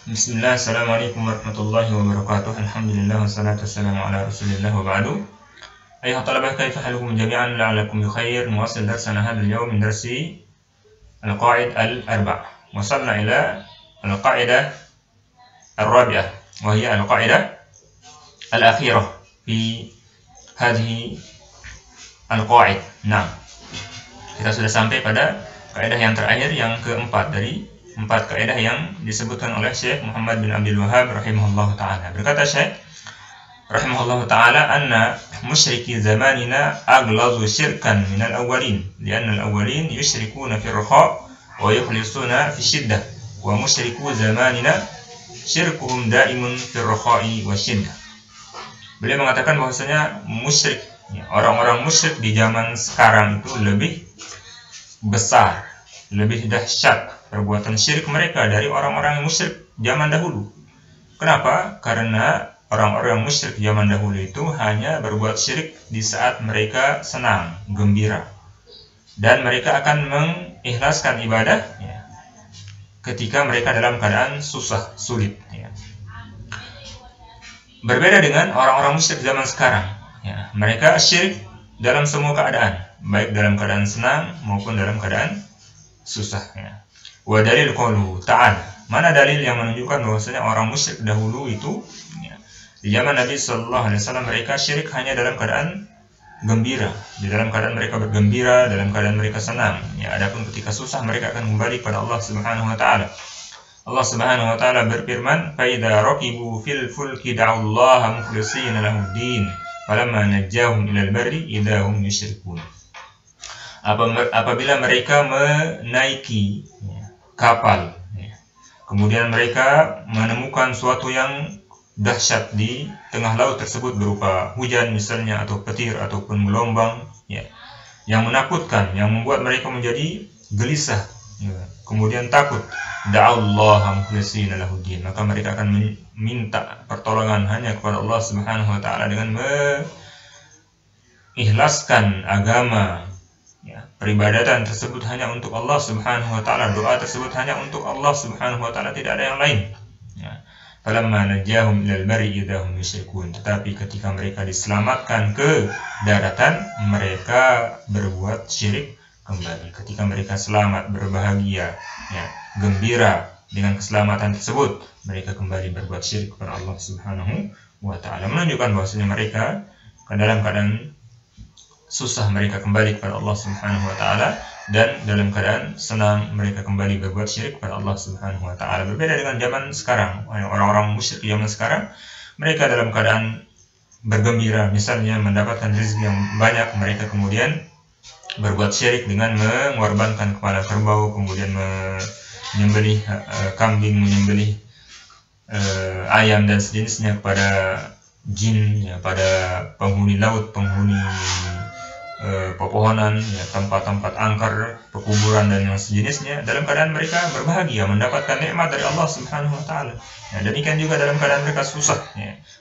Bismillah, assalamualaikum warahmatullahi wabarakatuh. Alhamdulillah, wassalatu wassalamu ala rasulillah wa ba'du. Ayuha talabah, kaifa halukum jami'an, la'alakum bi khair. Nuwasil darsana hadha al-yawm min darsi al-qa'id al-arba'. Wasalna ila al-qa'idah al-rabi'ah, wa hiya al-qa'idah al-akhirah fi hadhihi al-qa'id. Nah, kita sudah sampai pada kaidah yang terakhir, yang keempat dari 4 kaidah yang disebutkan oleh Syekh Muhammad bin Abdul Wahhab rahimahullah ta'ala. Berkata Syekh rahimahullah ta'ala, anna musyriki zamanina aglazu syirkan minal awwalin, lianna al-awwalin yusyrikuna fi ar-raha wa yukhlisuna fi syiddah, wa musyriku zamanina syirkuhum daimun fi ar-raha'i wa syiddah. Beliau mengatakan bahwasanya musyrik, orang-orang musyrik di zaman sekarang itu lebih besar, lebih dahsyat perbuatan syirik mereka dari orang-orang musyrik zaman dahulu. Kenapa? Karena orang-orang musyrik zaman dahulu itu hanya berbuat syirik di saat mereka senang, gembira, dan mereka akan mengikhlaskan ibadah ketika mereka dalam keadaan susah, sulit. Berbeda dengan orang-orang musyrik zaman sekarang, mereka syirik dalam semua keadaan, baik dalam keadaan senang maupun dalam keadaan susah. Wa dalil qauluhu ta'ala, mana dalil yang menunjukkan bahwasanya orang musyrik dahulu itu di zaman Nabi sallallahu alaihi wasallam mereka syirik hanya dalam keadaan gembira, di dalam keadaan mereka bergembira, dalam keadaan mereka senang. Adapun ketika susah mereka akan kembali kepada Allah Subhanahu wa taala. Allah Subhanahu wa taala berfirman, "Fa idza raqibu fil fulki da'ullaha mukhlishina lahud-din, falamma najjahum ilal barri idza hum yusyrikun." Apabila mereka menaiki kapal, kemudian mereka menemukan suatu yang dahsyat di tengah laut tersebut, berupa hujan misalnya, atau petir, ataupun gelombang yang menakutkan, yang membuat mereka menjadi gelisah, kemudian takut. Da'allaha mukhlishina lahud-din, maka mereka akan meminta pertolongan hanya kepada Allah Subhanahu wa taala dengan mengikhlaskan agama, peribadatan tersebut hanya untuk Allah Subhanahu wa taala, doa tersebut hanya untuk Allah Subhanahu wa taala, tidak ada yang lain. Falamma najjahum ilal barri idahum yusyrikun, tetapi ketika mereka diselamatkan ke daratan, mereka berbuat syirik kembali. Ketika mereka selamat, berbahagia, gembira dengan keselamatan tersebut, mereka kembali berbuat syirik kepada Allah Subhanahu wa taala, menunjukkan bahwasanya mereka dalam keadaan susah mereka kembali kepada Allah Subhanahu wa taala, dan dalam keadaan senang mereka kembali berbuat syirik kepada Allah Subhanahu wa taala. Berbeda dengan zaman sekarang, orang-orang musyrik zaman sekarang, mereka dalam keadaan bergembira, misalnya mendapatkan rezeki yang banyak, mereka kemudian berbuat syirik dengan mengorbankan kepala kerbau, kemudian menyembelih kambing, menyembelih ayam dan sejenisnya kepada jin, pada penghuni laut, penghuni pepohonan, tempat-tempat angker, pekuburan dan yang sejenisnya, dalam keadaan mereka berbahagia mendapatkan nikmat dari Allah Subhanahu wa taala. Demikian juga dalam keadaan mereka susah,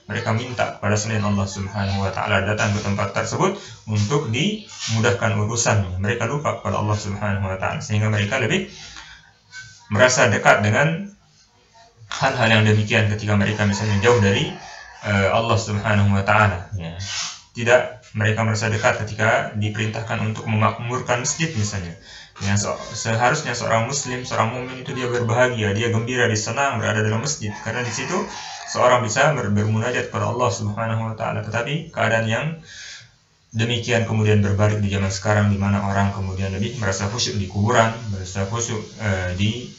mereka minta kepada selain Allah Subhanahu wa taala, datang ke tempat tersebut untuk dimudahkan urusannya. Mereka lupa kepada Allah Subhanahu wa taala, sehingga mereka lebih merasa dekat dengan hal-hal yang demikian ketika mereka misalnya jauh dari Allah Subhanahu wa taala. Tidak mereka merasa dekat ketika diperintahkan untuk memakmurkan masjid misalnya. Seharusnya seorang muslim, seorang mukmin itu dia berbahagia, dia gembira, dia senang berada dalam masjid, karena di situ seorang bisa bermunajat kepada Allah Subhanahu wa taala. Tetapi keadaan yang demikian kemudian berbalik di zaman sekarang, di mana orang kemudian lebih merasa khusyuk di kuburan, merasa khusyuk di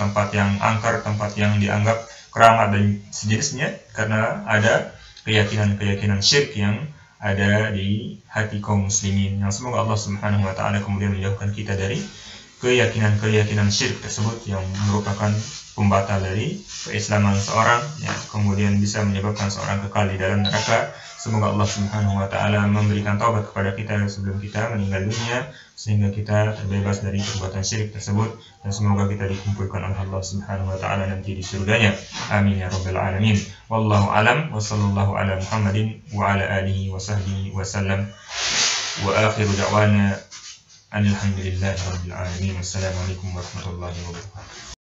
tempat yang angker, tempat yang dianggap keramat dan sejenisnya, karena ada keyakinan-keyakinan syirik yang ada di hati kaum muslimin. Yang semoga Allah Subhanahu wa taala kemudian menjauhkan kita dari keyakinan-keyakinan syirik tersebut yang merupakan pembatal dari keislaman seorang, kemudian bisa menyebabkan seorang kekal di dalam neraka. Semoga Allah Subhanahu wa taala memberikan taubat kepada kita sebelum kita meninggal dunia, sehingga kita terbebas dari perbuatan syirik tersebut, dan semoga kita dikumpulkan oleh Allah Subhanahu wa taala nanti di surganya. Amin ya rabbal alamin. Wallahu alam, wa sallallahu ala Muhammadin wa ala alihi wa sahbihi wa sallam. Wa akhiru da'wana alhamdulillahi rabbil alamin. Wassalamualaikum warahmatullahi wabarakatuh.